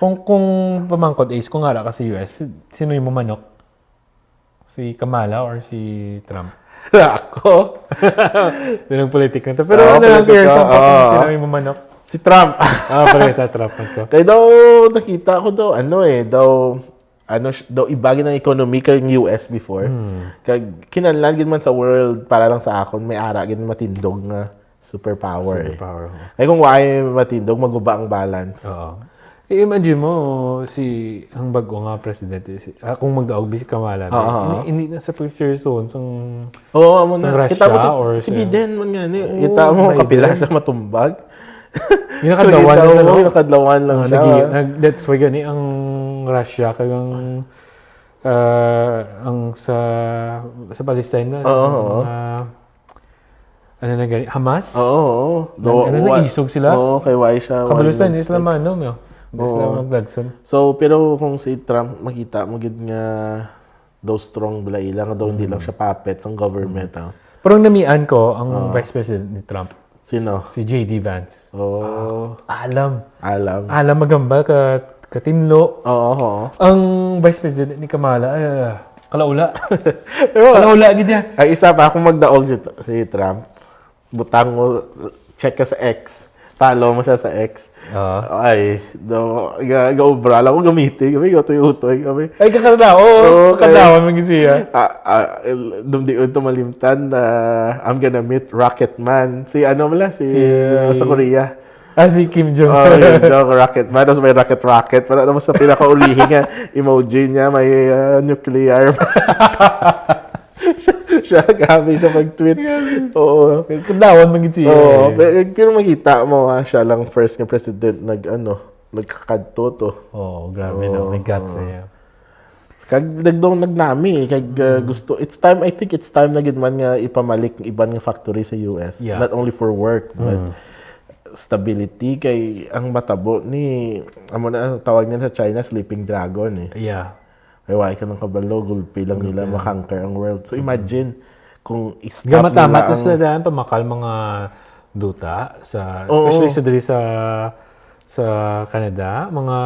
Kung pamangkot is, kung nga kasi US, sino yung mamanok? Si Kamala or si Trump? Ako? Yun ang politik na to. Pero Oo, ano lang, politik curious ko. lang po kung Oo. sino yung mamanok. Si Trump. Pareta Trump ko. Kaya daw, nakita ko daw, daw ibagi ng economy kay US before. Kag kinahanglan gid man sa world para lang sa akon may ara gid matindog nga superpower. Superpower. Ay kung why matindog maguba ang balance. Oo. Imagine mo, ang bago nga presidente, kung magdaog si Kamala, hindi na sa picture zone, Oo, amo sa na. Russia Kita mo or si sa- Biden man nga ni. Kita mo Biden. kapila siya matumbag. yung nakadawan na sa loob. Nakadlawan lang siya. That's why gani ang Russia kagang ang sa Palestine na ano na gani Hamas. Oo. Nag-isog sila. Oo, kay why siya. Kabalusan hindi sila manom yo. Hindi sila magdagson. So, pero kung si Trump, makita mo gid nga daw strong bila ilang, daw hindi lang siya puppet ng government. Pero ang namian ko, ang Vice President ni Trump, Sino? si J.D. Vance. Oh, Alam magambal katinlo. oo. Ang Vice President ni Kamala, kalaula. Kalaula gid niya. Ang isa pa, kung magdaog si Trump, butang mo, check ka sa X. Follow mo siya sa X. Ay, ga-obra lang ko gamitin. Kami, utoy-utoy kami. Ay, kakadawan man siya. Dumdi ko malimtan na I'm gonna meet Rocket Man. Si ano mala? Sa Korea. Si Kim Jong. Yung Rocket Man. Tapos may rocket. Para naman sa pinakaulihin nga, emoji niya, may nuclear. siya gamit siya mag-tweet. Oo. Kadawan man siya. Oo. Pero makita mo, siya lang first nga president nagkakadto to. Grabe na. May guts niya. Kag nagnami kag gusto I think it's time na gid man nga ipamalik ang iban nga factory sa US, not only for work but stability kay ang matabo ni amo na tawag nila sa China sleeping dragon ay why ka nang kabalo gulpi lang nila makanker ang world. So imagine kung i-stop Gamatamat sila daan pamakal mga duta especially sa diri sa Canada, mga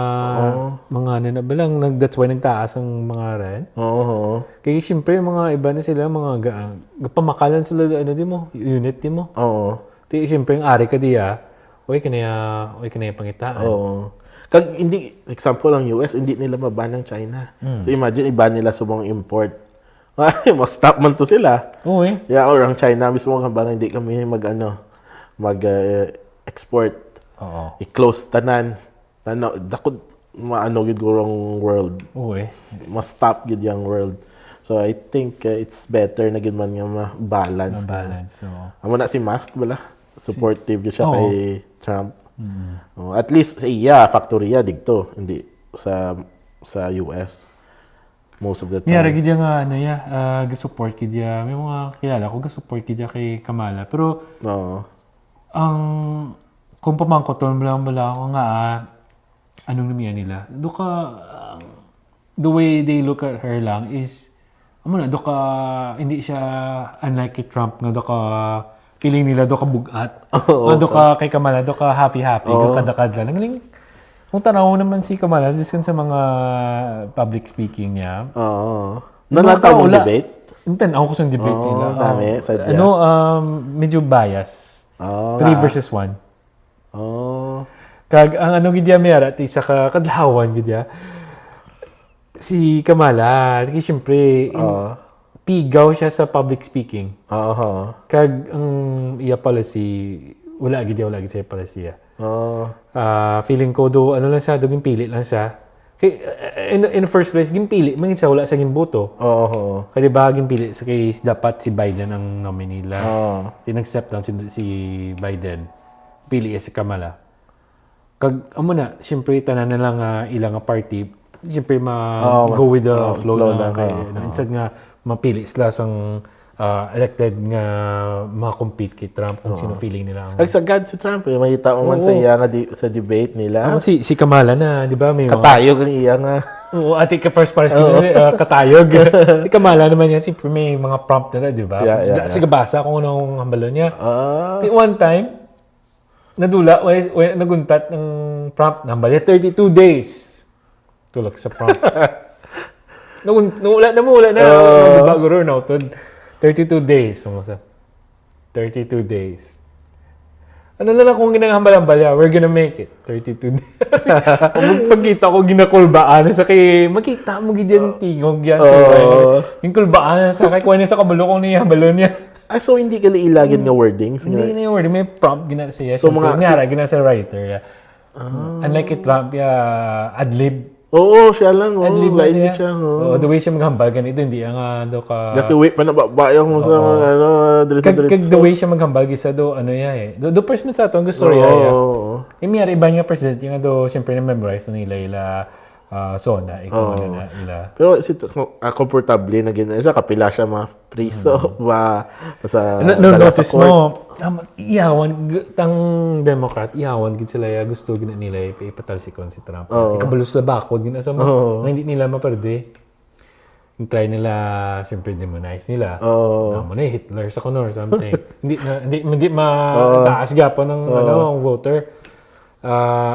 ano na ba lang, that's why nagtaas ang mga rent. Kaya siyempre, mga iba na sila, pamakalan sila, unit di mo. Kaya siyempre, yung ari ka diya, uy, kanaya pangitaan. Kag hindi, example lang US, hindi nila maban ng China. So imagine, iba nila sumong import. Ay, stop man to sila. Yeah, or ang China mismo, kabang hindi kami mag-export. I-close tanan. Dakod maano gid gurong world. Mas stop gid yang world. So I think it's better na gid man nga ma-balance. Amo na si Musk bala. Supportive gid siya kay Trump. At least sa iya factory digto, hindi sa US. Most of the time. Gid nga ga-support gid may mga kilala ko ga-support gid kay Kamala. Pero ang kung pamangkoton lang ako nga anong namiya nila the way they look at her lang is hindi siya unlike kay Trump nga feeling nila bugat kay Kamala happy kadakad lang ngaling kung tanaw naman si Kamala biskan sa mga public speaking niya nanataw mo debate ako ko sa debate nila medyo bias 3 versus 1. Kag ang gid mera ti sa kadlawan gid si Kamala kasi syempre pigaw siya sa public speaking. Kag ang iya policy wala gid sa policy. Feeling ko do lang siya do ginpili lang siya. Kay in the first place ginpili man siya wala sa ginboto. Kaya diba ginpili sa case dapat si Biden ang nominee nila. Nag-step down si Biden. Pili si Kamala. Kag amo na, siyempre tanan na lang ilang party, siyempre go with the flow lang kay instead nga mapili sila sang elected nga ma-compete kay Trump kung sino feeling nila. Nagsagad si Trump makita mo man sa iya nga sa debate nila. Si Kamala na, di ba may katayog ang iya nga. Ati ka first parts katayog. Si Kamala naman yan, siyempre may mga prompt nila, di ba? Sige basa kung anong hambalo niya. One time, nadula, naguntat ng prompt number. 32 days. Tulak sa prompt. Wala na. Bago rin na. 32 days. 32 days. Ano na lang kung ginahambal-hambal, we're gonna make it. 32 days. Pagkita ko, ginakulbaan sa kay, makita mo ganyan tingog yan. Yung kulbaan sa kay, kuha niya sa kabalo kung niyahambalo niya. So hindi ka ilagin nga wordings? Hindi na yung wording. May prompt gina siya. So mga... gina sa writer. Unlike kay Trump, ad-lib. Oo, siya lang. Ad-lib ba siya? The way siya maghambal, ganito, hindi ang Nakiwait pa na babayang mo sa mga the way siya maghambal, gisa do first man sa ito, ang gusto rin miyari iba nga president, yung siyempre na-memorize na nila Sona, ikaw na nila. Pero comfortably na gina siya, kapila siya priso ba sa notice mo, iyawan, tang Democrat, iyawan gid sila gusto gina nila ipatalsikon si Trump. Ikabalos na bakod gina sa mga hindi nila maperde. Try nila, siyempre demonize nila. Mo na Hitler sa kunor something. hindi mataas gapon ng ang voter.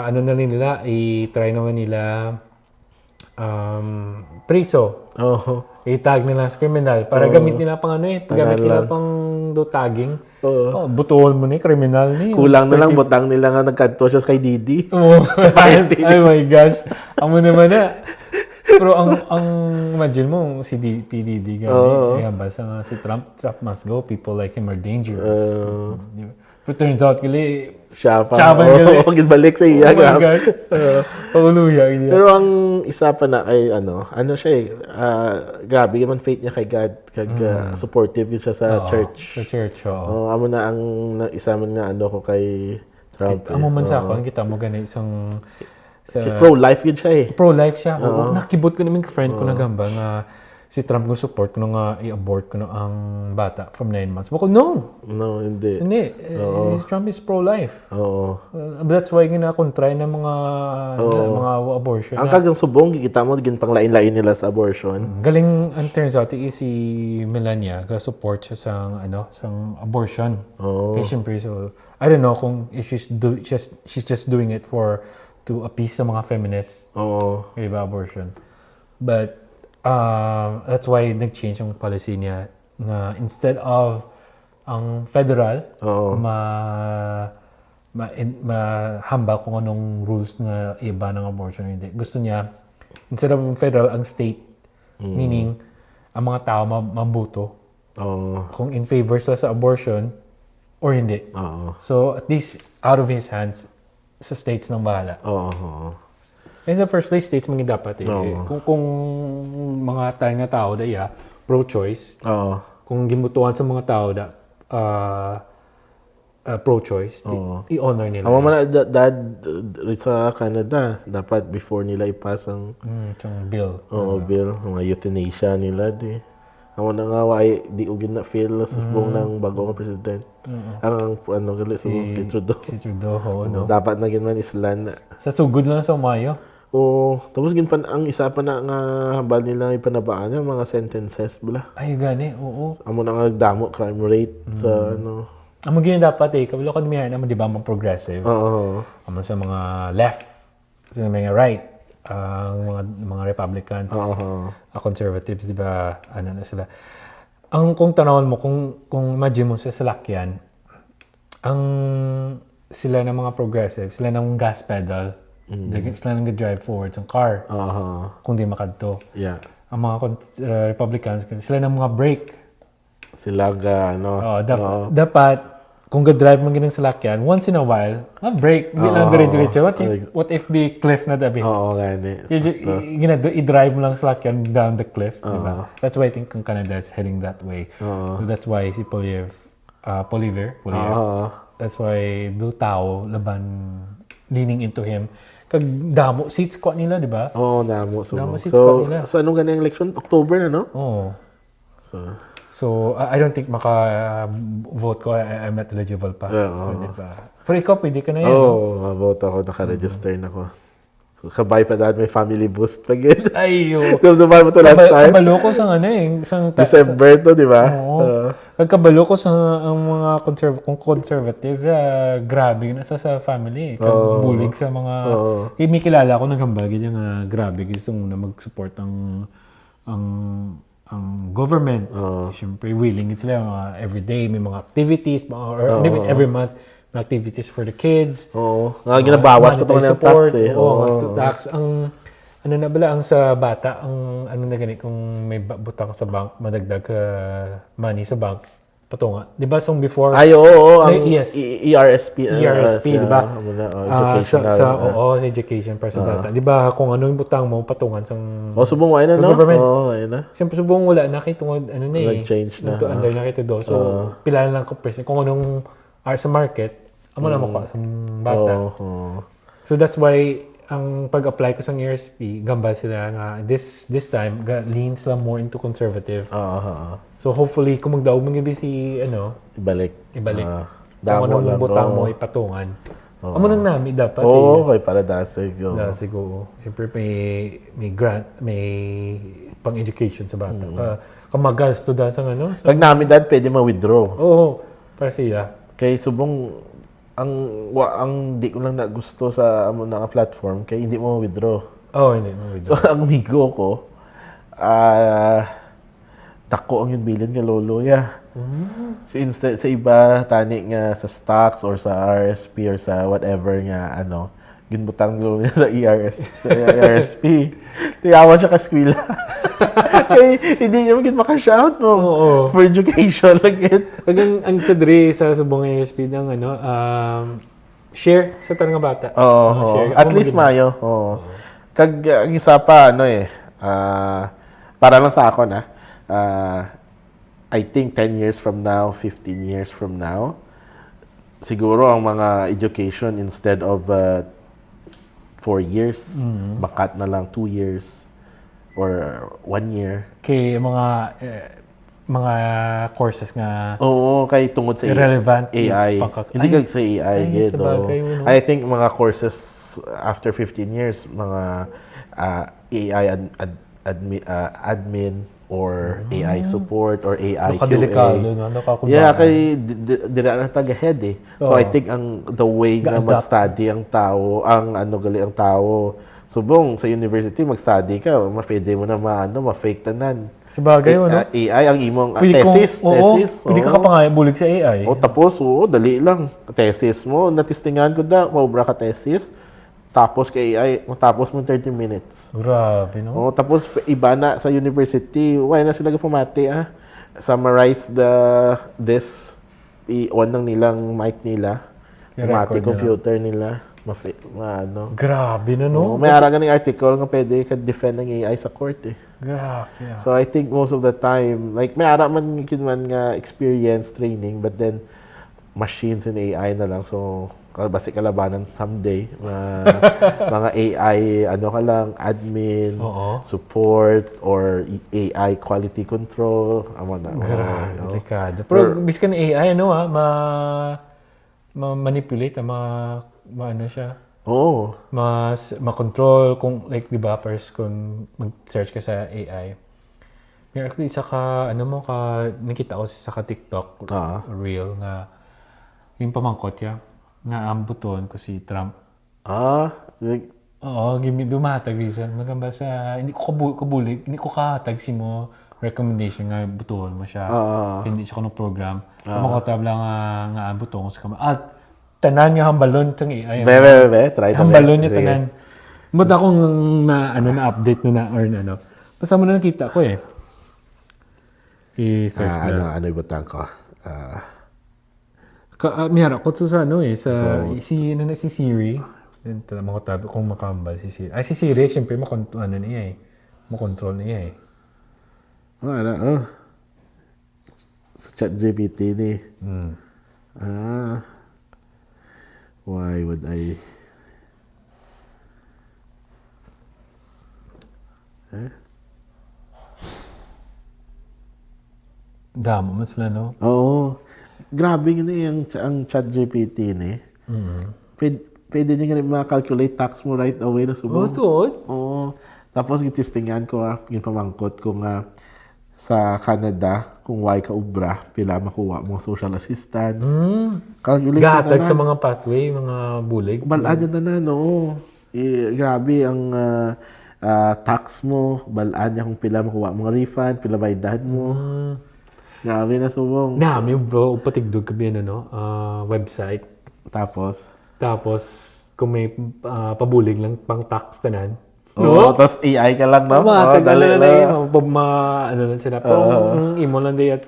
Ano na nila, i-try naman nila priso. I-tag nila as criminal para gamit nila pang gamit nila pang tagging. Butuhol mo ni criminal ni. Kulang na lang butang nila nga nagkanto siya kay Didi. Oh my gosh. Amo naman na. Pero ang imagine mo si PDD gani, basta nga si Trump must go. People like him are dangerous. But turns out gali siya pa. Balik sa iya. Oh my God. Paguluya. Pero ang isa pa na kay ano siya grabe man faith niya kay God. Supportive siya sa church. Sa church, amo na ang isa man nga ko kay Trump. Amo man sa ako, kita mo gani isang pro-life yun siya Pro-life siya. Nakibot ko namin ka-friend ko na gamba nga si Trump kung support ko nga i-abort ko ang bata from 9 months. Bako, no, hindi. Trump is pro-life. That's why gina-kontry ng mga abortion. Ang kagang subong, kita mo, pang lain-lain nila sa abortion. Galing, and turns out, si Melania, support siya sa abortion. Kaya syempre, so, I don't know kung if she's just doing it to appease sa mga feminists. Diba, abortion. But, that's why nag-change yung policy niya na instead of ang federal mahamba kung anong rules na iba ng abortion hindi. Gusto niya instead of federal ang state meaning ang mga tao mabuto kung in favor sila sa abortion or hindi. So at least out of his hands sa states nang bahala. In the first place, states mga dapat Kung mga tayo nga tao pro-choice, kung gimutuan sa mga tao pro-choice, i-honor nila. Ang mga dad sa Canada, dapat before nila ipas ang bill. Bill. Mga euthanasia nila, Ang mga nga, di ugin na feel sa buong ng bagong president. Ang si Trudeau. Si Trudeau, Dapat na ginaman islan. Sa sugod lang sa Mayo. Tapos ang isa pa na nga hambal nila ipanabaan yung mga sentences bala. Ay, gani, oo. Amo na nga damo crime rate sa Amo gini dapat kabalo kan mihan naman di ba mga progressive. Amo sa mga left, sa mga right, ang mga Republicans, conservatives di ba na sila. Ang kung tanawon mo kung imagine mo sa salakyan, ang sila ng mga progressive, sila ng gas pedal. Sila nang drive forward sa car kung di makadto. Ang mga Republicans, sila ng mga brake. Sila dapat kung ga-drive mo ginang salakyan, once in a while, brake. Hindi lang dire-diretso. What if the cliff na dabi? Gani. I-drive mo lang salakyan down the cliff. Diba? That's why I think ang Canada is heading that way. So that's why si Poliver, that's why do tao laban leaning into him. Kag damo seats ko nila, di ba? Damo. Damo seats ko nila. Sa anong ganang election? October na, no? So I don't think maka-vote ko. I'm not eligible pa. Diba? Pero ikaw, pwede ka na yan. Vote ako. Naka-register na ko. Kabay pa dahil may family boost pa gid. Ayo. Dumduman mo to last time. Kabalo ko sa ano eh. December to, di ba? Oo. Kagkabalo ko sa ang mga conservative, grabe na sa family. Bulig sa mga... may kilala ko naghambal, ganyan grabe. Gusto muna mag-support ang government. Siyempre, willing sila mga everyday, may mga activities, or every month, may activities for the kids. Oo. Ginabawas pa ito ng tax eh. Tax. Ano na bala, ang sa bata, ang ano na ganit, kung may butang sa bank, madagdag money sa bank, patunga. Di ba, so before... Ay, oo. Ang yes. ERSP. Di ba? Educational. Sa education para sa bata. Di ba, kung ano yung butang mo, patungan sa... subong wala na, no? government. Ayun na. Siyempre, subong wala na kay tungod, ano na eh. Nag-change na. Under na kay do. So, pila lang ko person. Kung anong sa market, amo na makuha sa bata. So, that's why, ang pag-apply ko sa ERSP, gamba sila nga, this time, lean sila more into conservative. So, hopefully, kung magdaog mga si, Ibalik. Kung anong butang mo, ipatungan. Amo nang nami dapat. Okay, para dasig. Dasig, oo. Siyempre, may grant, may pang-education sa bata. Kamagasto dahil sa ano. Pag namin dad, pwede ma-withdraw. Oo, para sila. Kay subong, ang di ko lang nagusto sa amo na platform, kay hindi mo withdraw. Hindi mo So, ang migo ko, dako ang yung bilin nga lolo ya. So instead sa iba tani nga sa stocks or sa RSP or sa whatever nga ginbutang lolo niya sa ERSP. Tiyawan siya ka-skwila. Kaya hindi niya maging makashout mo. For education lang yun. Ang sa dre sa subong ERSP ng share sa tanang bata. Share. At least mayo. Kag ang isa pa para lang sa ako na I think 10 years from now, 15 years from now, siguro ang mga education instead of 4 years, makat na lang 2 years or 1 year. Kay mga courses nga kay tungod sa irrelevant AI. Hindi kag sa AI gito. I think mga courses after 15 years, mga AI admin or AI support or AI QA. Delikado, Yeah, kay dira na tag-ahead eh. So I think the way na mag-study ang tao, ang tao, subong sa university mag-study ka, ma-pwede mo na ma-fake tanan. Sabagay AI ang imong thesis. Pwede ka pa nga bulig sa AI. Tapos, dali lang. Thesis mo, natistingan ko maubra ka thesis. Tapos kay AI, matapos mo 30 minutes. Grabe, no? Tapos iba na sa university, why na sila pumati summarize this i-on ng nilang mic nila. Pumati computer nila. Grabe na, no? May ara ganing article nga pwede ka-defend ng AI sa court eh. Grabe. So I think most of the time, like may ara man nga experience training, but then machines and AI na lang. So basi kalabanan someday mga AI admin, support or AI quality control delikado. Pero biskan AI ma-manipulate siya. Mas ma-control kung like di ba kung mag-search ka sa AI. May actually isa ka nakita ko sa TikTok reel nga yung pamangkot niya nga ang buton ko si Trump. Dumatag reason. Magamba sa, hindi ko kabulig, hindi ko katag si mo recommendation nga buton mo siya. Hindi siya kanong program. Makatab lang nga ang buton ko sa kamay. Tanan nga hambalon itong AI. Try to hambalon niya tanan. Ba't akong na-update na or basta mo na nakita ko eh. I-search na. Ano ibutang ko? Miyara ko sa si Siri. Mga tabi kung makambal si Siri. Si Siri, siyempre makontrol niya eh. Sa ChatGPT ni. Why would I? Damo mas sila, no? Oo. Grabe ang ChatGPT ni. pwede niya ganun ma-calculate tax mo right away na subong. tuod. Oo. Tapos gitistingan ko, ginpamangkot ko nga sa Canada, kung why ka ubra, pila makuha mo social assistance. Calculate Gatag na sa mga pathway, mga bulig. balaan niya na no. Grabe ang tax mo, balaan niya kung pila makuha mga refund, pila baydahan mo. Grabe na subong. Nami, bro, patigdog kami website. Tapos, Kung may pabulig lang pang tax tanan. tapos AI ka lang, no? Dali lang. Ano lang sila. Kung imo lang day at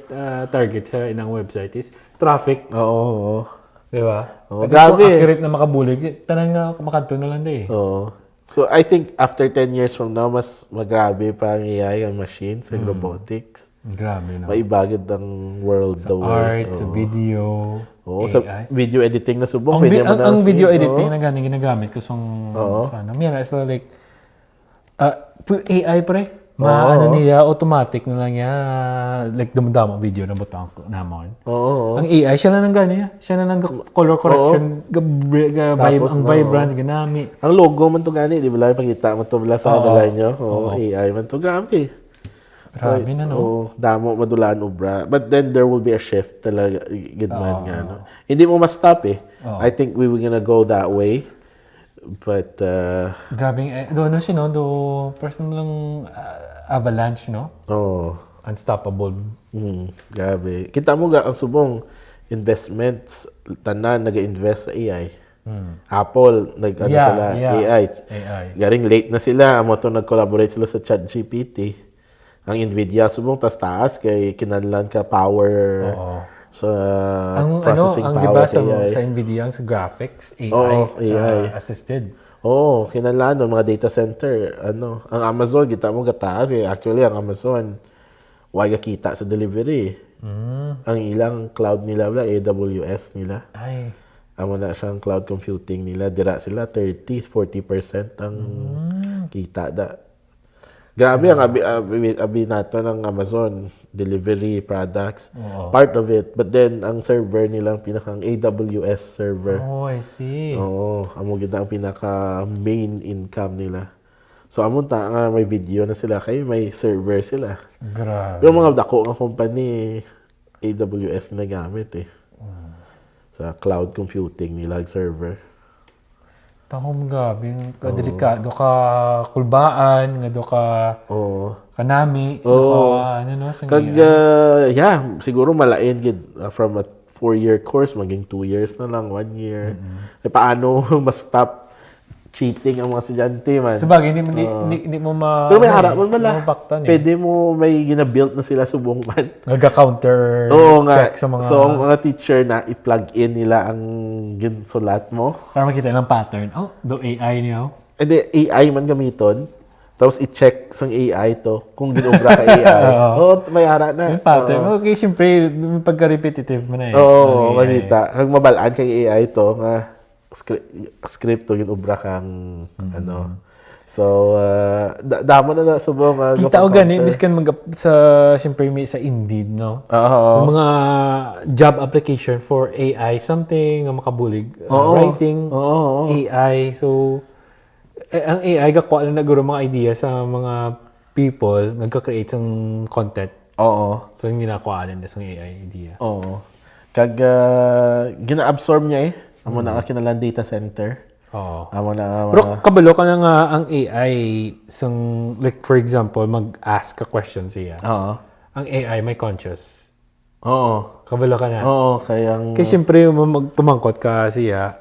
target sa inang website is traffic. Oo. Di ba? Grabe. Kung accurate na makabulig, tanan nga makadto na lang day. Oo. So, I think after 10 years from now, mas magrabe pa ang AI, ang machines, ang robotics. Grabe na. Maibagid ang world, the world. Art, sa video, Oo, AI. sa video editing na subong. Ang video editing na ganing ginagamit ko sa ano. Yan, it's like, AI pre. Ano niya, automatic na lang niya, like dumdamo video na butang ko naman. Ang AI, siya na nang gani. Siya na nang color correction, ang vibrance, ganami. Ang logo man to gani, di ba lang pakita mo to bala sa dalay nyo? AI man to, grabe. Grabe na, no? Damo, madulaan ubra. But then there will be a shift talaga, gidman nga, no? Hindi mo ma-stop eh. I think we were gonna go that way. But, Grabe, doon siya, no? Personal lang avalanche, no? Unstoppable. Grabe. Kita mo ga, ang subong investments, tanan, nag-invest sa AI. Apple, sila, AI. Garing late na sila, amo to nag-collaborate sila sa ChatGPT. Ang Nvidia subong taas kay kinahanglan ka power sa processing ang power diba sa Nvidia sa graphics AI assisted. Kinahanglan ng mga data center ang Amazon kita mo gataas actually ang Amazon wala kita sa delivery. Ang ilang cloud nila AWS nila. Amo na siyang cloud computing nila dira sila 30-40% ang kita da. Grabe ang abi nato ng Amazon delivery products. Part of it. But then, ang server nilang pinakang AWS server. I see. Amo gid ang pinaka main income nila. So, amo nga may video na sila kay may server sila. Grabe. Pero mga dako nga company AWS na gamit eh. Sa cloud computing nila server. Tahom gabi, delikado ka kulbaan, nga do ka kanami, siguro malain gid from a 4-year course maging 2 years na lang, 1 year. Paano ma-stop cheating ang mga estudyante man? Sabagay, hindi mo pero may harap man bala. Baktan, Pwede mo may gina-build na sila subong man. Nag-counter check sa mga... So, ang mga teacher na i-plug in nila ang ginsulat mo. Para makita ng pattern. Do AI niyo? Hindi, AI man gamiton. Tapos i-check sang AI to kung ginobra ka AI. May hara na. Yung pattern. Okay, siyempre, pagka-repetitive mo na eh. Magita. Kag mabalaan kay AI to nga script to ginobra kang So, damo na subong. Kita o gani, biskan siyempre may sa Indeed, no? Yung mga job application for AI, something nga makabulig. Writing, AI. So, ang AI, gakuha na naguro mga idea sa mga people, nagka-create ng content. So, yung ginakuha nila sa AI idea. Kag, gina-absorb niya eh. Amo na kinalang data center. Amo na pero kabalo ka na nga ang AI like for example mag-ask a question siya. Ang AI may conscious. Kabalo ka na. Kasi siyempre magpumangkot ka siya.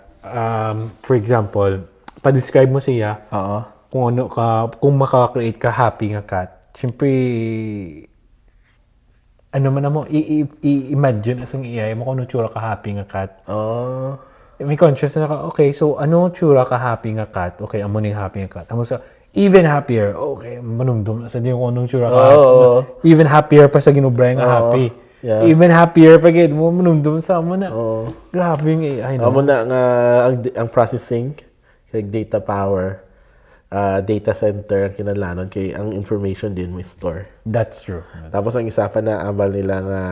For example, pa-describe mo siya. Kung ano ka, kung maka-create ka happy nga cat. Siyempre ano man mo i-imagine as ang AI mo kung ano tsura ka happy nga cat. May conscious na ka, okay, so ano tsura ka happy nga cat? Okay, amo ning happy nga cat. Amo sa even happier. Okay, manumdum sa di ko anong tsura ka. Even happier pa sa ginubray nga happy. Even happier pa gid mo manumdum sa amo na. Grabe ng AI no. Amo na nga ang processing kay data power. Data center ang kinahanglan kay ang information din mo store. That's true. Tapos ang isa pa na ambal nila nga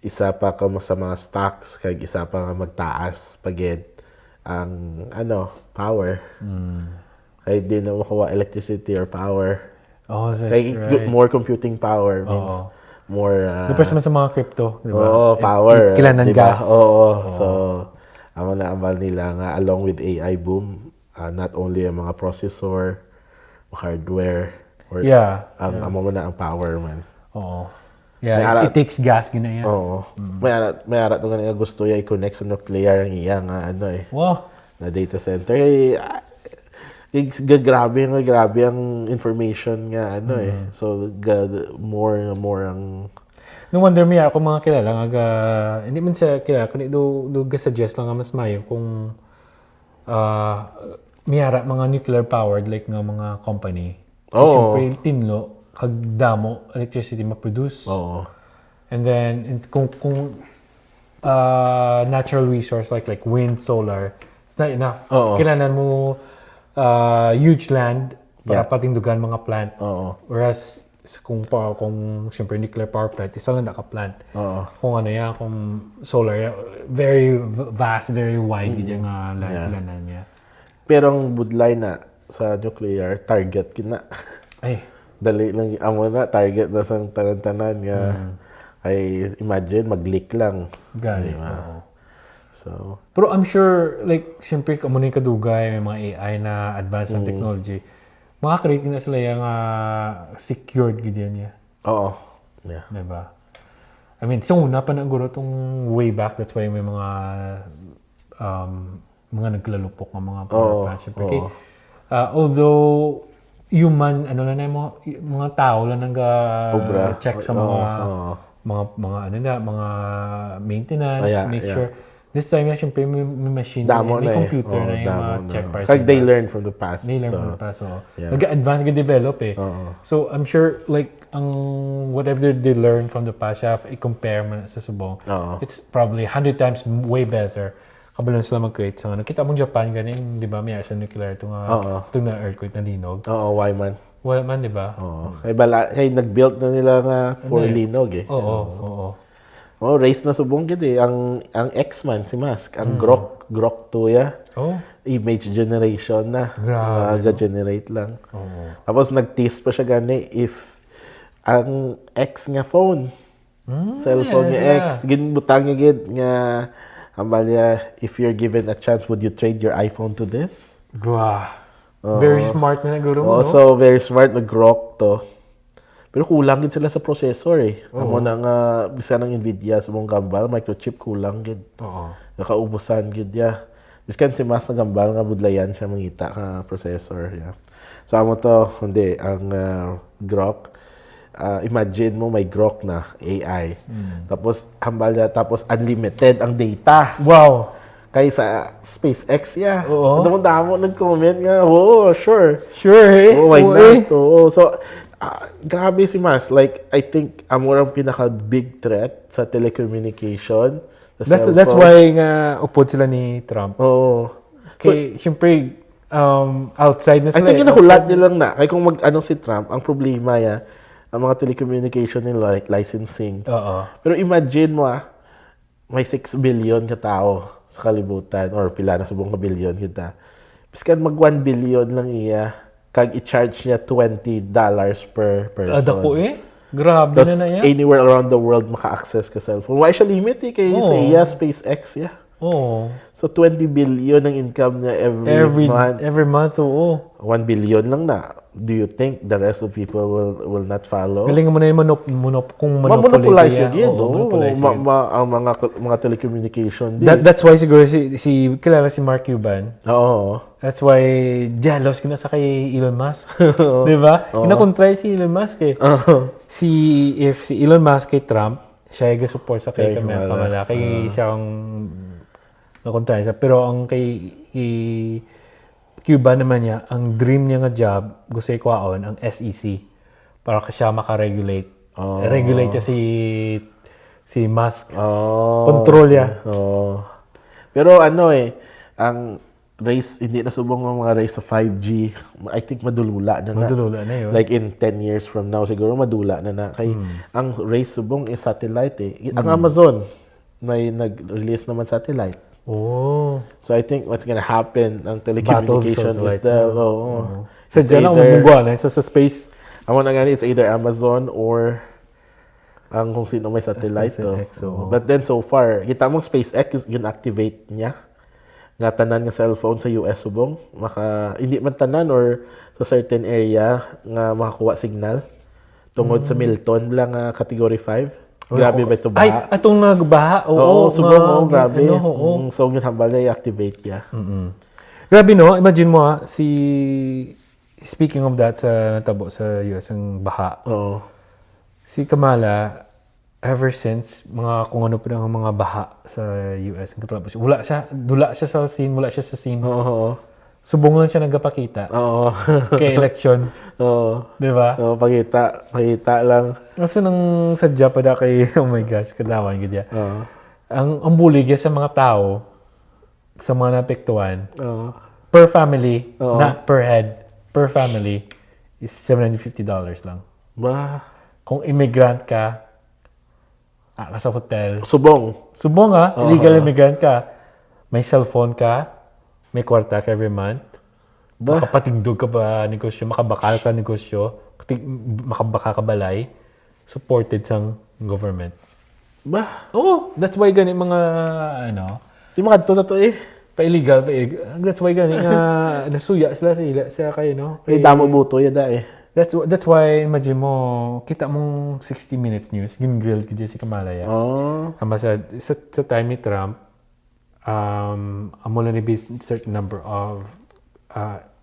isa pa ka sa mga stocks kag isa pa nga magtaas pagid power. Kaya di na makuha electricity or power. Oh, that's Kaya right. more computing power means more... Depends naman sa mga crypto, di ba? Oo, power. Kailangan ng diba? gas. Oo. So, ang naambal nila nga, along with AI boom, not only ang mga processor, hardware, or ang power man. Oo. Yeah, it takes gas, ginaya. Oo. May ara to nga gusto ya i-connect sa nuclear ang iya nga Wow. na data center. Grabe ang information nga So more ang No wonder me ako mga kilala nga hindi man sa kilala kundi do suggest lang nga mas mayo kung miyara mga nuclear powered like nga mga company. Siyempre tinlo kag damo electricity ma-produce. And then kung natural resource like wind, solar, it's not enough. Kailangan mo huge land para patindugan mga plant. Whereas kung siyempre nuclear power plant, isa lang naka-plant. Kung kung solar, very vast, very wide yung land niya. Pero ang budlay na sa nuclear, target kina. Dali lang, amo na, target na sa tanan-tanan nga. Ay, imagine, mag-leak lang. Gani. So, pero I'm sure, like, siyempre, kung muna yung kadugay, may mga AI na advanced na technology, makakreate na sila yung secured ganyan niya. Oo. Yeah. Diba? I mean, sa una pa na guro itong way back, that's why may mga naglalupok ng mga power plants. Siyempre, although, human, mga tao lang nag-check sa mga maintenance, make sure. This time, siyempre, may machine, may computer na yung check parts. Like they learn from the past. They learn from the past. Nag-advance, nag-develop So, I'm sure, like, whatever they learn from the past, i-compare mo sa subong, it's probably 100 times way better. Kabalan sila mag-create sa nakita mong Japan ganin, di ba? May sa nuclear itong na earthquake na linog. Why man? Why man, di ba? Kaya nag-build na nila nga for linog race na subong gid ang X-Man si Musk, ang Grok 2 image generation na. Generate lang. Tapos nag-tease pa siya gani if ang X nga phone, cellphone niya X, ginbutang niya gid nga ambal niya, if you're given a chance, would you trade your iPhone to this? Very smart na naguro mo, no? So, very smart na Grok to. Pero kulang gid sila sa processor Amo na nga bisa ng Nvidia sa mong gambal, microchip kulang gid. Nakaubusan gid Biskan si Mas na gambal nga budlayan siya mangita ka processor So amo to hindi ang Grok. Imagine mo may Grok na AI. Tapos hambal niya, tapos unlimited ang data. Wow. Kay sa SpaceX damo nag-comment nga, sure. Sure Oh my God. So grabe si Mas. Like, I think ang pinaka-big threat sa telecommunication. That's why nga upod sila ni Trump. Kay, siyempre, outside na sila. I think nahulat nila lang na. Kaya kung si Trump, ang problema ang mga telecommunication nila, like licensing. Pero imagine mo may 6 billion ka tao sa kalibutan or pila na subong ka billion kita. Biskan mag 1 billion lang kag i-charge niya $20 per person. Dako Grabe na yan. Anywhere around the world maka-access ka cellphone. Why siya limit kay sa SpaceX So 20 billion ang income niya every month. Every month, 1 billion lang na. Do you think the rest of people will not follow? Galing mo na yung monopolize yun. Ang mga telecommunication. That's why siguro kilala si Mark Cuban. That's why jealous ka na sa kay Elon Musk. Di ba? Kinakontry si Elon Musk If si Elon Musk kay Trump, siya yung support sa kay Kamala. Kay siya ang nakontry siya. Pero ang kay Cuba naman niya, ang dream niya nga job, gusto ikwaon, ang SEC. Para siya makaregulate. Regulate niya si Musk. Control niya. Pero ang race, hindi na subong ang mga race sa 5G. I think madulula na. Madulula na yun. Like in 10 years from now, siguro madula na. Kay ang race subong is satellite Ang Amazon, may nag-release naman satellite. Oh. So I think what's gonna happen ang Battle telecommunication is satellites. the Sa dyan ang mabungguan sa space. amo na nga it's either Amazon or ang kung sino may satellite to. SpaceX, oo. But then so far, kita mo SpaceX yun activate niya nga tanan nga cellphone sa US subong hindi man tanan or sa certain area nga makakuha signal tungod sa Milton lang category 5. Grabe ba ito Ay, ba? atong nagbaha. Oo, subong grabe. Ano, oo. So yun hambal na i-activate niya. Grabe no, imagine mo speaking of that sa natabo sa US ang baha. Oo. Si Kamala, ever since mga kung ano pa ng mga baha sa US, dula siya sa scene. Oo. Subong lang siya nagpakita. Oo. Kay election. Oo. Di ba? Oo, pakita lang. Kaso nang sadya pa da kay, oh my gosh, kadawan gid ya. Oo. Ang bulig sa mga tao, sa mga naapektuhan, Oo. per family, not per head, per family, is $750 lang. Ba? Kung immigrant ka sa hotel, Subong illegal immigrant ka, may cellphone ka, may kwarta ka every month, makapatingdog ka ba negosyo, makabakal ka negosyo, makabaka ka balay, supported sa government. Ba? Oh, that's why gani mga Di makadto na to pa-illegal. That's why gani nga nasuya sila sa kayo, no? damo buto yada That's why imagine mo, kita mong 60 Minutes News, gin-grill kita si Kamala ya. Oh. Ama sa time ni Trump, amo na ni certain number of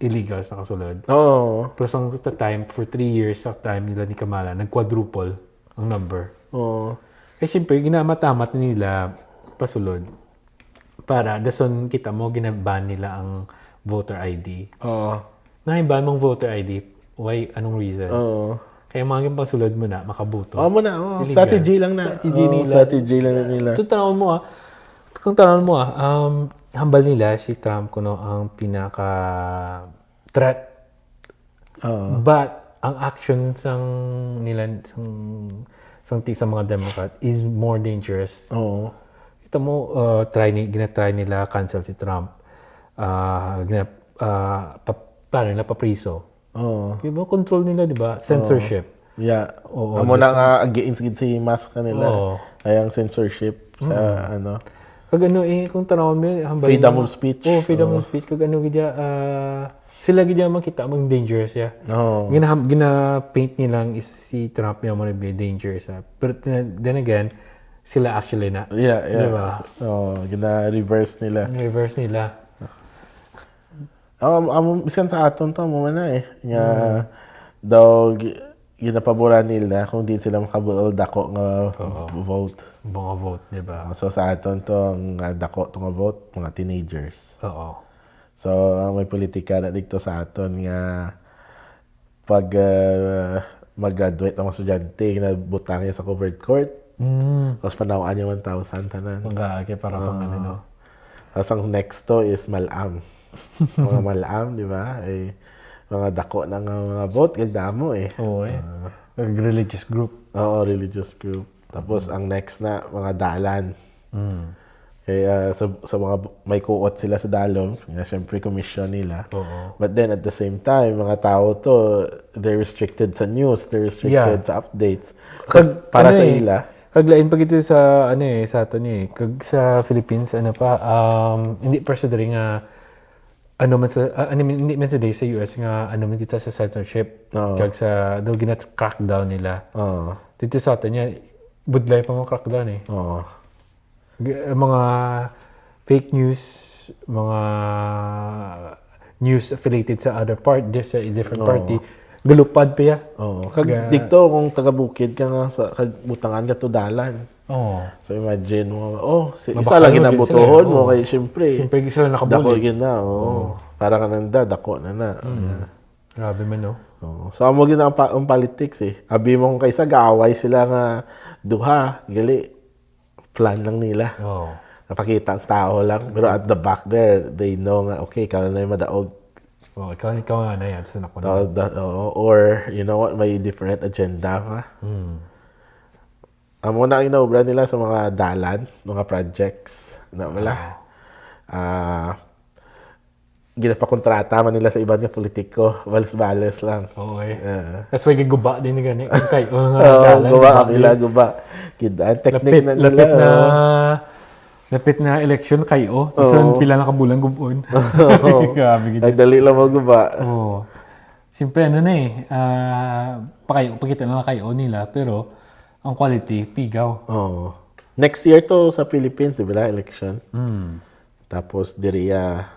illegals na kasulod. Oo. Plus ang sa time, for 3 years sa time nila ni Kamala, nag-quadruple ang number. Oo. Kasi syempre, ginamatamat nila pasulod. Para, dason kita mo, ginaban nila ang voter ID. Oo. Naiban mong voter ID, why? Anong reason? Oo. Kaya mga yung pasulod mo na, makabuto. Oo mo na. Strategy lang na. Strategy lang na nila. So, kung tanawin mo hambal nila si Trump kuno ang pinaka-threat. But, ang action nila sa mga Democrat is more dangerous. Oo. Ito mo, ginatry nila cancel si Trump. Plano nila papriso. Oo. Diba, control nila, di ba? Censorship. Yeah. Oo, Amo na nga against si Musk kanila. Oo. Ay ang censorship sa Kag kung tanawon mo, hambal freedom of speech. Oh, freedom of speech. Kag sila gidya makita mong dangerous ya. Oo. Gina-paint nilang si Trump yung mga dangerous. Pero then again, sila actually na. Yeah. Diba? Gina-reverse nila. Reverse nila. Bisan sa aton to mo na nga daw ginapabura nila kung di sila makabuol dako nga vote. Mga vote, di ba? So sa aton to nga dako to nga vote mga teenagers. Oo. So may politika na dito sa aton nga pag mag-graduate ang mga estudyante ginabutang niya sa covered court. Tapos panawaan niya 1,000 tanan. Kaya para pang no. Tapos ang next to is malam. Mga malam, di ba? Mga dako ng mga vote, gagdamo Oo religious group. Oo, religious group. Tapos ang next na, mga dalan. Kaya sa mga may kuot sila sa dalom, syempre commission nila. Oo. But then at the same time, mga tao to, they're restricted sa news, they're restricted sa updates. Para sa ila. Kaglain pag ito sa sa ato kag sa Philippines hindi personally nga hindi man sa day sa US nga man kita sa censorship. Kag sa daw crackdown nila. Dito sa ato niya budlay pa mo crackdown mga fake news, mga news affiliated sa other sa different party. Galupad pa ya. Kag dito kung taga-bukid ka nga sa butangan ka to dalan. So imagine mo, isa lang ginabutohon mo kay syempre sila nakabuli. Dako na, para ka nanda, dako na. Grabe man, no? So amo gina ang politics Abi mo kung kaysa gaaway sila nga duha, gali plan lang nila. Napakita ang tao lang, pero at the back there, they know nga okay, kana na yung madaog. Ikaw nga na yan. Or, you know what, may different agenda ka. Amo na inaubra nila sa mga dalan, mga projects. Na wala. ginapakontrata man nila sa ibang nga politiko. Balos-balos lang. Oo eh. That's why guba din ni gani. Kay nga guba. Kidaan technique na nila. Lapit na election kayo. Tapos pila na kabulang gubon. Grabe gid. Nagdali lang mo guba. Oo. Siyempre pakita na lang kayo nila pero ang quality pigaw. Next year to sa Philippines, di ba, election. Tapos diriya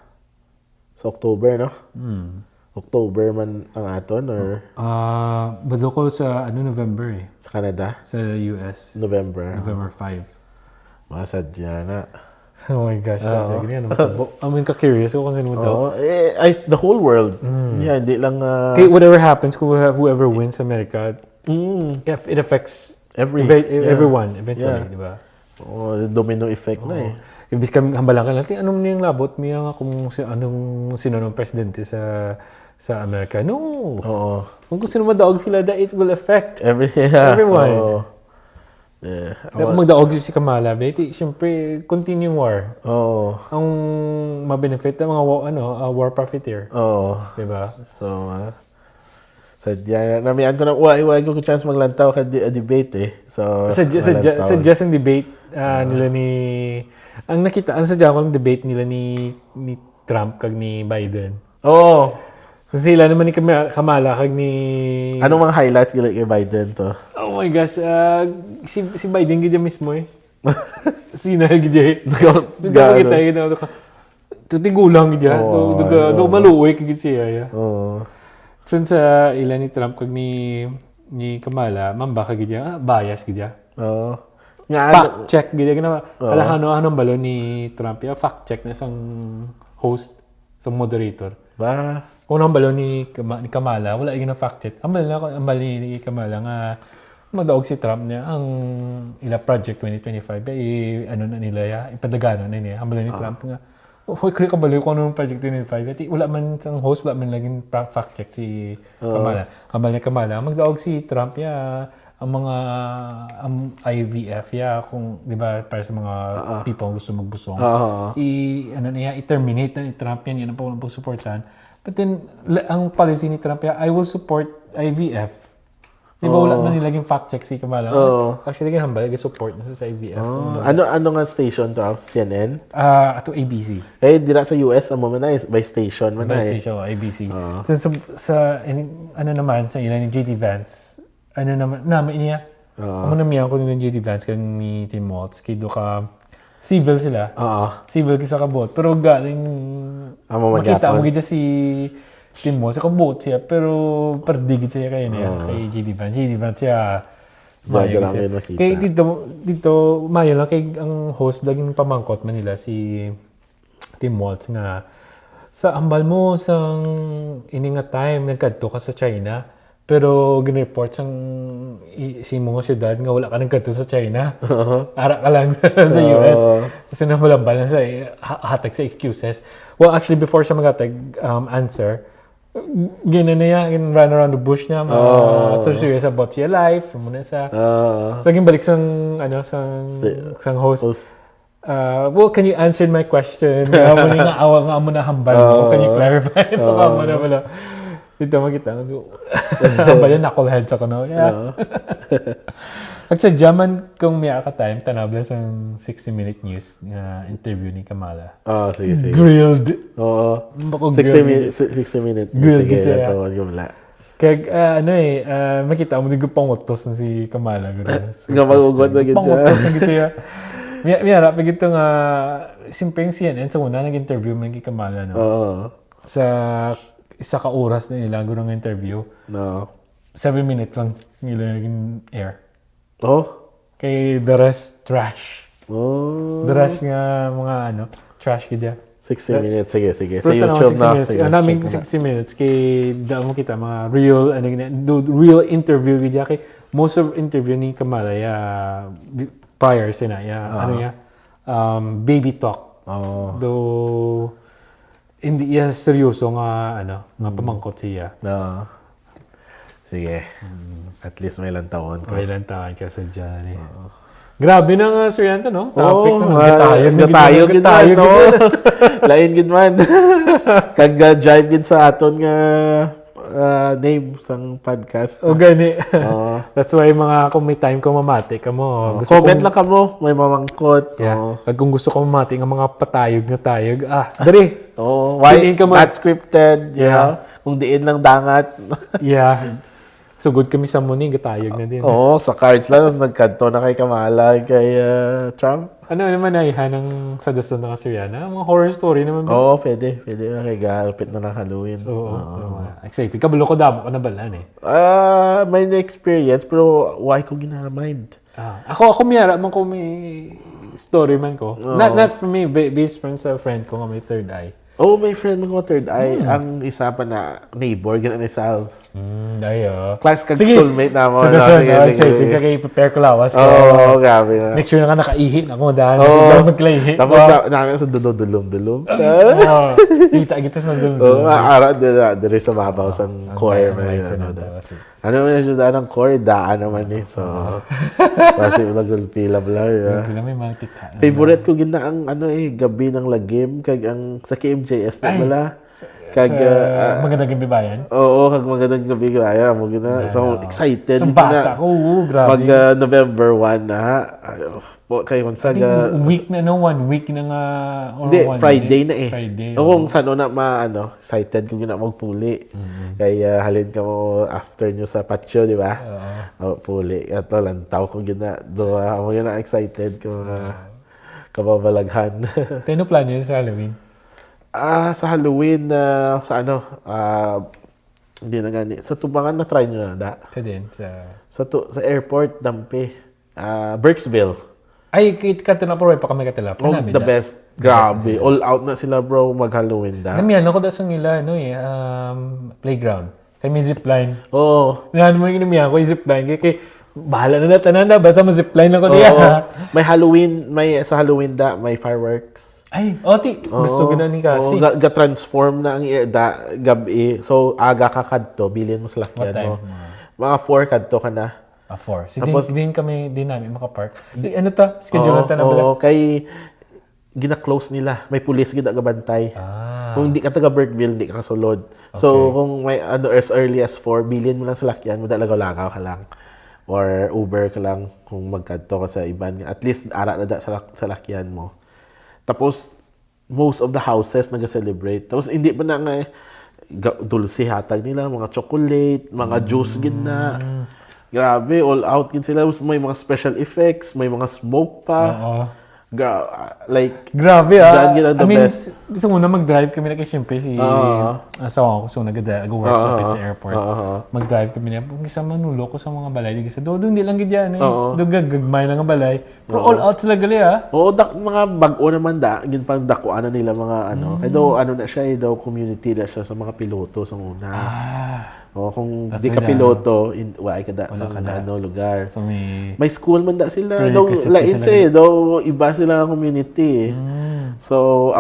sa October, no? October man ang aton or Bado ko sa November eh. sa Canada? Sa US. November 5. Masadya na. Oh my gosh. Ka-curious ako kung sino mo daw. The whole world. Yeah, hindi lang... Okay, whatever happens, whoever wins America, it affects everyone eventually, di ba? Domino effect na eh. Ibig hambalan ka natin, anong niyang labot niya nga kung sino ng presidente sa Amerika? No! Kung sino madaog sila, that it will affect everyone. Kung magdaog si Kamala, siyempre, continue war. Ang mabenefit ng mga war profiteer. Diba? So, sadya na. Namihan ko na, huwag ko chance maglantaw ka debate eh. So, suggest ang debate nila ni... Ang sadya ko ng debate nila ni Trump kag ni Biden. Sila naman ni Kamala kag ni... Anong mga highlights kay Biden to? Oh my gosh, si Biden gid mismo eh. Sina gid eh. Duda kita gid tutigulang gid ya. Do maluoy gid siya. Sun sa ilan ni Trump kag ni Kamala, mamba ka gid ya. Bias gid ya. Fact check gid ya. Kala anong balo ni Trump ya. Fact check na isang host, isang moderator. Kung ang balo ni Kamala, wala yung fact check. Ang balo ni Kamala nga madaog si Trump niya ang ila Project 2025 na nila ya ipadagano na niya. Ang balo ni Trump nga kaya kabalo ko ng Project 25 wala man ang host wala man laging fact check si Kamala. Ang balo ni Kamala magdaog si Trump ya ang mga IVF ya kung di ba para sa mga people gusto magbusong i-terminate na ni Trump yan ang pagsuportahan. But then ang policy ni Trump ya I will support IVF. Di ba wala na nilaging fact check si Kamala? Actually hambal support na sa IVF. Ano nga station to? CNN? Ato ABC. Dira sa US ang moment na by station man by station ABC. Sa naman sa ilan ni JD Vance naman niya. Amo na miyan ko ni JD Vance kan ni Tim Walz kay do ka civil sila. Civil kisa kabot. Pero galing makita mo gid si Tim Walz sa kabot siya pero perdigit siya kay niya kay JD Vance. JD Vance siya mayo siya. Kay dito mayo lang kay ang host laging pamangkot man nila si Tim Walz nga sa ambal mo sang ini nga time nagkadto ka sa China. Pero gin-report sang si mga syudad nga wala ka nagkadto sa China. Ara ka lang sa US. Kasi namalambal na sa hatag sa excuses. Well, actually, before siya magatag answer, run around the bush niya. So serious about siya life. Muna sa... So, balik sang host. Well, can you answer my question? Nga amo na hambal mo. Can you clarify? Amo na pala. Dito makita ko. Hambal yan, knuckleheads ako na. At sa Jaman, kung may time, tanabla sa 60-minute news na interview ni Kamala. Sige. Grilled. 60 minutes. Grilled sige, siya. Kaya, makita mo din ko pangutos na si Kamala. Nga mag-ugot na gito. Pangutos na gito siya. Miyara, pag ito nga, simple yung CNN, sa una, nag-interview mo ni Kamala, no? Sa isa ka oras na nila ng interview. 7 minutes lang nila yung air. Kay the rest, trash. The rest nga mga trash kaya. 60 minutes, sige. Sa YouTube na. Naming 60 minutes. Kay daan mo kita mga real interview kaya. Kay most of interview ni Kamala, prior sina, baby talk. Though, hindi iya seryoso nga pamangkot siya. Sige. At least may ilang taon. May ilang taon ka sa dyan eh. Grabe na nga, Sir Yanto, no? Topic Oo, na. Gatayo gid man. Lain gid man. Kag drive gid sa aton nga name sang podcast. O gani. That's why kung may time ko mamati ka mo. Comment lang ka mo, may mamangkot. Yeah. Kag kung gusto ko mamati nga mga patayog na tayog, dali. Why Tune in ka mo. not scripted, you know? Kung diin lang dangat. Yeah. Sugod kami sa muni, gatayog na din. Sa cards lang, nagkanto na kay Kamala, kay Trump. Ano naman ay hanang sa dasan na Kasyana? Mga horror story naman ba? Pwede. Pwede na kay Galpit na ng Halloween. Excited. Kabalo ko damo ko na balaan eh. May na-experience, pero why ko ginamind? Ako miyara man ko may story man ko. Not for me, based from sa friend ko nga may third eye. May friend mo third eye. Ang isa pa na neighbor, gano'n ni Sal. Class kag schoolmate na mo. Sa dasan, excited ka kayo prepare ko lawas. Grabe na. Make sure na ka nakaihi na ako dahil sa magkaihi. Tapos namin sa dulom-dulom. Kita sa dulom-dulom. Araw dire sa babaw sa core. Ano man yung daan ng core, daan naman eh. So, kasi nagulpila bla. Favorite ko gina ang gabi ng lagim kag ang sa KMJS na wala. Kag magandang gabi bayan? Oo, kag magandang gabi kaya mo gina. So excited sa bata ko, grabe. Mag November 1 na kay Gonzaga. Week na 1 week na nga or Friday na eh. Friday. Kung saan na excited ko gina magpuli. Kaya halin ka mo after nyo sa patio, di ba? Puli. Ato lantaw ko gina do mo gina excited ko kababalaghan. Teno plano yun sa Halloween? Sa Halloween, hindi na gani. Sa Tubangan na try nyo na da. Sa airport, Dampi. Berksville. Ay, katila po, pa kami katila. The best. Grabe. All out na sila bro, mag-Halloween da. Namiyan ako da sa nila, playground. Kay may zipline. Nahan mo yung namiyan ko yung zipline. Kaya bahala na tanan na. Basta mo zipline ako niya. May Halloween, sa Halloween da, may fireworks. Ay, gusto ko na ni kasi. Ga-transform na ang gabi. So, aga ka kadto, bilhin mo sa lakyan mo. Mga 4 kadto ka na. 4. Tapos, din namin makapark. Ano ta? Schedule na na bala? Kay gina-close nila. May pulis gina-gabantay. Kung hindi ka taga Berkville, hindi ka kasulod. So, kung may as early as 4, bilhin mo lang sa lakyan mo, lagaw-lagaw ka lang. Or Uber ka lang kung magkadto ka sa iban. At least, ara na sa lakyan mo. Tapos, most of the houses nag-celebrate. Tapos, hindi pa na nga dulce hatag nila, mga chocolate, mga juice gina. Grabe, all out gin sila. May mga special effects, may mga smoke pa. Grabe I mean, gusto mo na mag-drive kami na kasi syempre si asawa ko so nag-work lapit sa airport. Mag-drive kami na isa manulo ko sa mga balay di kasi doon hindi lang gid yan doon gagmay lang ang balay. Pero all out sila gali mga bag-o naman gin pang dakuan nila mga kaya na siya daw community na siya sa mga piloto sa una. Kung di ka piloto, wala ka sa lugar. So, may school man sila. Lain siya iba sila ang community. So,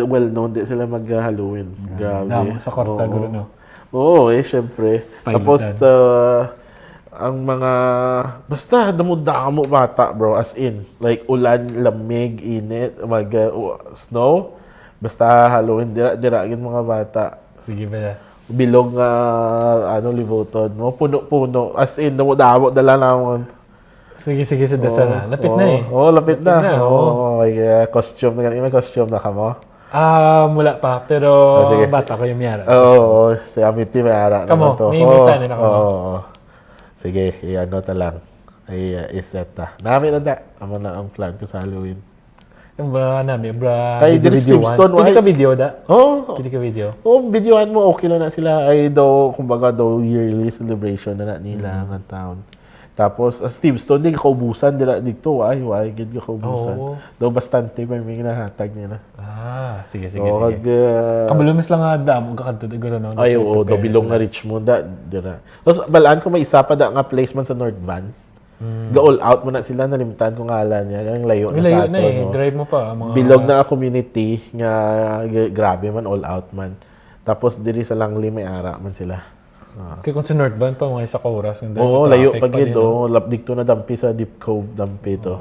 well-known din sila mag-Halloween. Grabe. Sa Korta, no? Syempre. Tapos, ang mga, basta damo bata, bro. As in, like, ulan, lamig, init, snow. Basta Halloween, dira mga bata. Sige ba bilog libuton mo puno as in damo dala namon. Sige sa dasa na lapit na lapit na may costume na may costume na ka mo mula pa pero bata ko yung miyara si Amity mayara kamo may imita na ako sige ta lang iset ta namin na amo na ang plan ko sa Halloween. Kay Steve Stone, pili ka video da? Pili ka video? Videohan mo, okay lang na sila. Kumbaga yearly celebration na nila ng town. Tapos, Steve Stone, di kaubusan, dito, gid ka kaubusan. Bastante, may ginahatag nila. Sige. Kabalumis lang nga magkakadto, siguro, no? Bilong nga Richmond, dira. Tapos, balaan ko may isa pa nga placement sa North Van. All out mo na sila, nalimtan ko ngalan niya. Ang layo na sa ato. Drive mo pa. Bilog na community nga grabe man, all out man. Tapos diri sa Langley may ara man sila. Kaya kung sa Northbound pa, mga isa ka oras. Oo, layo pa gid. Lapdig to na dampi sa Deep Cove, dampi to.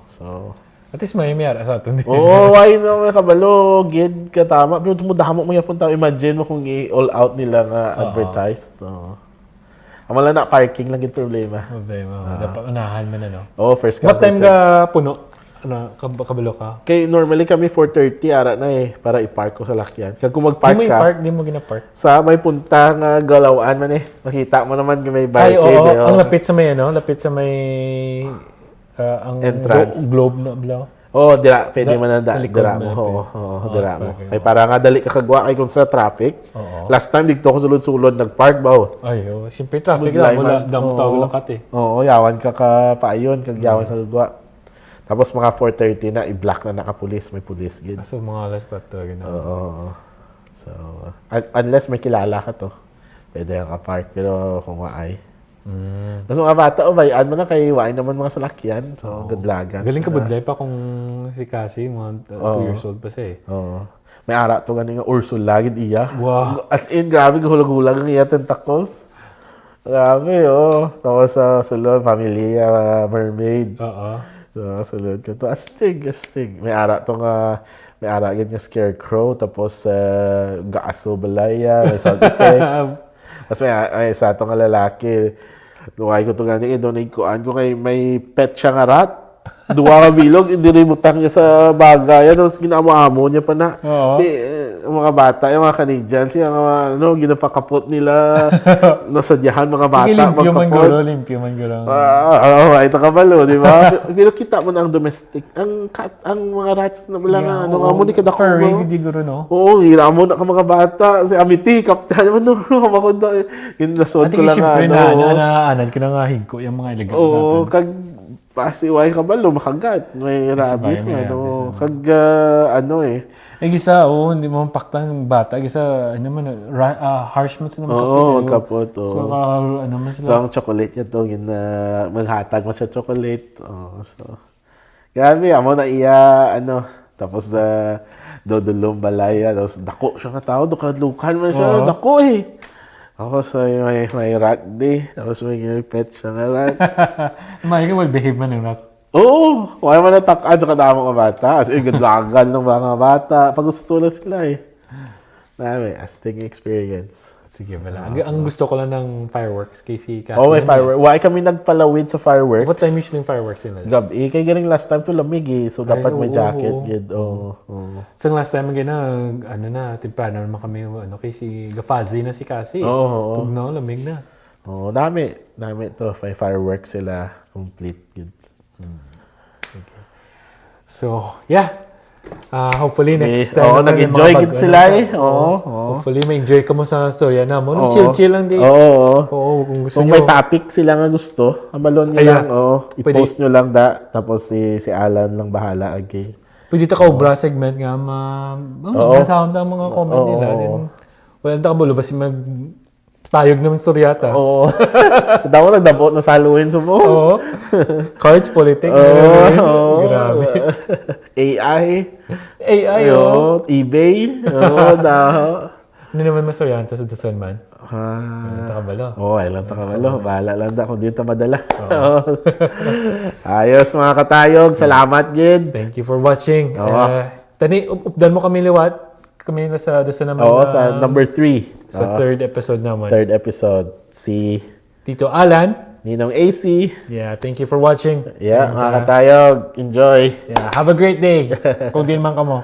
So... At least may ara sa atin. Why na may kabalo, gid ka tama. Pero tumudamo mo yapon tao. Imagine mo kung i-all out nila nga advertised. Amala na parking lang gid problema. Dapat unahan man ano. First come. What time ka puno? Ano, kabalo ka? Kay normally kami 4:30 ara na para i-park ko sa lakyan. Kag kung mag-park ka, di mo gina-park. sa may punta nga galawaan man makita mo naman may barricade. Ang lapit sa may lapit sa may ang entrance. Globe na bla. Dira, pwede man na dira mo. Dira mo. Kay para nga dali ka kagwa kay kung sa traffic. Last time dito ko sulod-sulod nag-park ba. Siyempre traffic lang wala damo tawag lakat yawan ka paayon kag yawan ka kagwa. Tapos mga 4:30 na i-block na nakapulis, may pulis gid. So mga alas 4 gina. So unless may kilala ka to, pwede ka park pero kung waay. Tapos mga bata, bayaan mo na kay wain naman mga salakyan. So, gadlagan. Galing ka budlay pa kung si Cassie, mga 2 years old pa siya May ara to ganing nga Ursula, gid iya. Wow. As in, grabe, gulag-gulag ang iya tentacles. Grabe, Tapos sa salon, pamilya, mermaid. So, salon ka to. Astig. May ara to nga, may ara gid nga scarecrow. Tapos, gaaso balaya, may sound effects. Tapos may isa to nga lalaki. Luway ko ito gani, donate ko kay may pet siya nga rat. Duwa ka bilog, hindi rin butang niya sa bagayan. Tapos ginamo-amo niya pa na. Mga bata, yung mga Canadians, yung ginapakapot nila. Nasadyahan mga bata. Limpyo man guro. Ito kabalo, di ba? Pero kita mo na ang domestic. Ang mga rats na wala nga. Mo di kadako. Furry, hindi guro, no? Hira mo na ka mga bata. Si Amity, kaptan mo no. Kamakunda. Ginlasod ko lang siyempre anad ka na nga higko yung mga illegal sa atin. Kag pasiway ka ba, makagat. May rabies nga, Kag, gisa, hindi mo paktan ng bata. Gisa, harsh man sila kapot. So, man sila. So, ang chocolate niya to, maghatag mo siya chocolate. So, grabe, amo na iya, tapos, dodulong balaya, tapos, dako siya nga tao, dukad-lukan man siya, dako Tapos may rat day. Tapos may pet siya nga rat. May ka mag-behave man ng rat. Wala man natakad sa kadamang mga bata. As in, gadlagal ng mga bata. Pag gusto na sila Dami, astig experience. Sige pala. Ang gusto ko lang ng fireworks kay si Cassie. May fireworks. Why kami nagpalawid sa fireworks? What time usually yung fireworks nila? Gabi. Kaya galing last time to lamig So dapat may jacket. So last time timplano naman kami kay si Gafazi na si Cassie. Pag lamig na. Dami to. May fireworks sila. Complete. Okay. So, yeah. Hopefully next time nag-enjoy gid sila Hopefully may enjoy ka mo sa storya na mo. Chill lang di. Kung gusto nyo. May topic sila nga gusto, abalon nyo lang. I-post nyo lang tapos si Alan lang bahala again. Pwede ta ka segment nga sound ang mga comment nila. Wala ta kabulo basi tayog naman storyata. Daw nagdabot na saluhin sa mo. Cards, politics. Grabe. AI, eBay. Ano naman mastoryanta sa Dasan man? Takabalo. Ay lang takabalo. Bahala lang kung dito madala. Ayos mga katayog. Salamat, Gid. Thank you for watching. Tani, updan mo kami liwat. Kami na sa Dasan naman. Sa number 3. Sa third episode naman. Third episode. Si Tito Alan. Ninong AC. Yeah, thank you for watching. Yeah, mga katayog. Enjoy. Yeah, have a great day. Kung di naman ka mo.